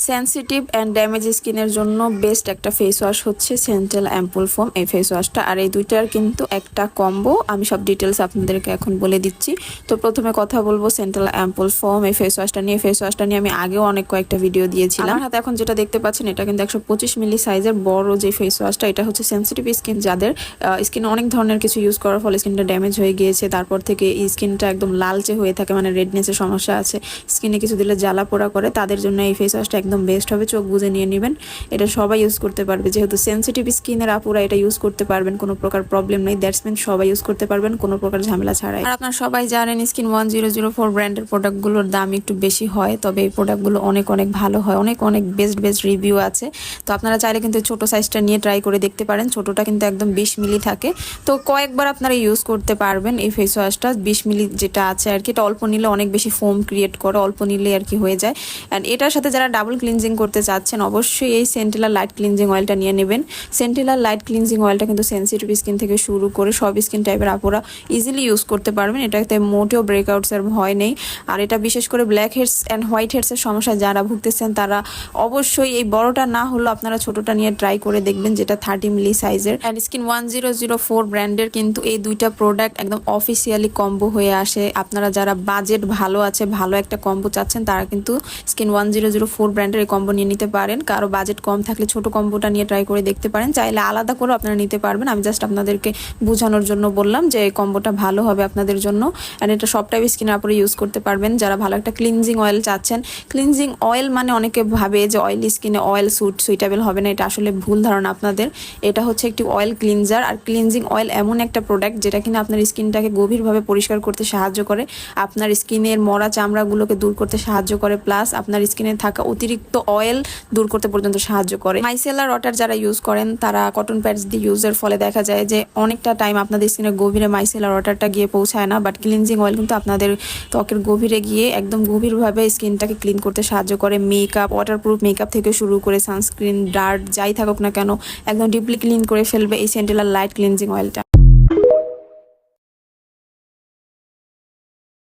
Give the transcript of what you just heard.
Sensitive and damage স্কিনের জন্য best একটা ফেস ওয়াশ হচ্ছে সেন্ট্রাল অ্যাম্পুল ফোম এই ফেস ওয়াশটা। আর এই দুইটার কিন্তু একটা কম্বো, আমি সব ডিটেলস আপনাদেরকে এখন বলে দিচ্ছি। তো প্রথমে কথা বলবো সেন্ট্রাল অ্যাম্পুল ফোম এই ফেস ওয়াশটা নিয়ে। ফেস ওয়াশটা নিয়ে আমি আগেও অনেক কয়েকটা ভিডিও দিয়েছিলাম। আমার হাতে এখন যেটা দেখতে পাচ্ছেন এটা কিন্তু 125 মিলি সাইজের বড় যে ফেস ওয়াশটা। এটা হচ্ছে সেনসিটিভ স্কিন, যাদের স্কিনে অনেক ধরনের কিছু ইউজ করার ফলে স্কিনটা ড্যামেজ হয়ে গিয়েছে, তারপর থেকে স্কিনটা একদম লালচে হয়ে থাকে, মানে রেডনেসের সমস্যা আছে, স্কিনে কিছু দিলে জ্বালা পোড়া করে, তাদের জন্য এই ফেস ওয়াশটা একদম বেস্ট হবে। চোখ বুঝে নিয়ে নেবেন, এটা সবাই ইউজ করতে পারবে, যেহেতু সেনসিটিভ স্কিনের আপুরা এটা ইউজ করতে পারবেন, কোনো প্রকার প্রবলেম নেই। দ্যাটস মিন সবাই ইউজ করতে পারবেন কোনো প্রকার ঝামেলা ছাড়াই। আর আপনারা সবাই জানেন স্কিন 1004 ব্র্যান্ডের প্রোডাক্টগুলোর দাম একটু বেশি হয়, তবে এই প্রোডাক্টগুলো অনেক অনেক ভালো হয়, অনেক অনেক বেস্ট রিভিউ আছে। তো আপনারা চাইলে কিন্তু ছোট সাইজটা নিয়ে ট্রাই করে দেখতে পারেন। ছোটটা কিন্তু একদম 20 মিলি থাকে, তো কয়েকবার আপনারা ইউজ করতে পারবেন এই ফেস ওয়াশটা। 20 মিলি যেটা আছে আর কি, এটা অল্প নিলে অনেক বেশি ফোম ক্রিয়েট করে, অল্প নিলে আর কি হয়ে যায়। অ্যান্ড এটার সাথে যারা ডাবল ক্লিনজিং করতে চাচ্ছেন অবশ্যই এই সেন্টিলার লাইট ক্লিনজিং অয়েলটা নিয়ে নেবেন। সেন্টিলার লাইট ক্লিনজিং অয়েলটা কিন্তু সেনসিটিভ স্কিন থেকে শুরু করে সব স্কিন টাইপের আপুরা ইজিলি ইউজ করতে পারবেন। এটাতে মোটেও ব্রেকআউটসের ভয় নেই। আর এটা বিশেষ করে ব্ল্যাক হেডস অ্যান্ড হোয়াইট হেডসের সমস্যা যারা ভুগতেছেন তারা অবশ্যই এই বড়টা না হলেও আপনারা ছোটটা নিয়ে ট্রাই করে দেখবেন, যেটা 30 মিলি সাইজের। অ্যান্ড স্কিন 1004 ব্র্যান্ডের কিন্তু এই দুইটা প্রোডাক্ট একদম অফিসিয়ালি কম্বো হয়ে আসে। আপনারা যারা বাজেট ভালো আছে, ভালো একটা কম্বো চাচ্ছেন, তারা কিন্তু স্কিন 1004 ব্র্যান্ডের এই কম্বো নিয়ে নিতে পারেন। কারো বাজেট কম থাকলে ছোট কম্বোটা নিয়ে ট্রাই করে দেখতে পারেন, চাইলে আলাদা করে আপনারা নিতে পারবেন। আমি জাস্ট আপনাদেরকে বোঝানোর জন্য বললাম যে এই কম্বোটা ভালো হবে আপনাদের জন্য। অ্যান্ড এটা সব টাইপ স্কিনের আপরে ইউজ করতে পারবেন। যারা ভালো একটা ক্লিনজিং অয়েল চাচ্ছেন, ক্লিনজিং অয়েল মানে অনেকে ভাবে যে অয়েলি স্কিনে অয়েল সুইটেবল হবে না, এটা আসলে ভুল ধারণা আপনাদের। এটা হচ্ছে একটি অয়েল ক্লিনজার। আর ক্লিনজিং অয়েল এমন একটা প্রোডাক্ট যেটা কিনা আপনার স্কিনটাকে গভীরভাবে পরিষ্কার করতে সাহায্য করে, আপনার স্কিনের মরা চামড়াগুলোকে দূর করতে সাহায্য করে, প্লাস আপনার স্কিনে থাকা অতিরিক্ত অয়েল দূর করতে পর্যন্ত সাহায্য করে। মাইসেলার ওয়াটার যারা ইউজ করেন তারা কটন প্যাডস দিয়ে ইউজের ফলে দেখা যায় যে অনেকটা টাইম আপনাদের স্কিনের গভীরে মাইসেলার ওয়াটারটা গিয়ে পৌঁছায় না, বাট ক্লিনজিং অয়েল কিন্তু আপনাদের ত্বকের গভীরে গিয়ে একদম গভীরভাবে স্কিনটাকে ক্লিন করতে সাহায্য করে। মেকআপ, ওয়াটারপ্রুফ মেকআপ থেকে শুরু করে সানস্ক্রিন, ডার্ট যাই থাকুক না কেন একদম ডিপলি ক্লিন করে ফেলবে এই সেন্টিলার লাইট ক্লিনজিং অয়েলটা।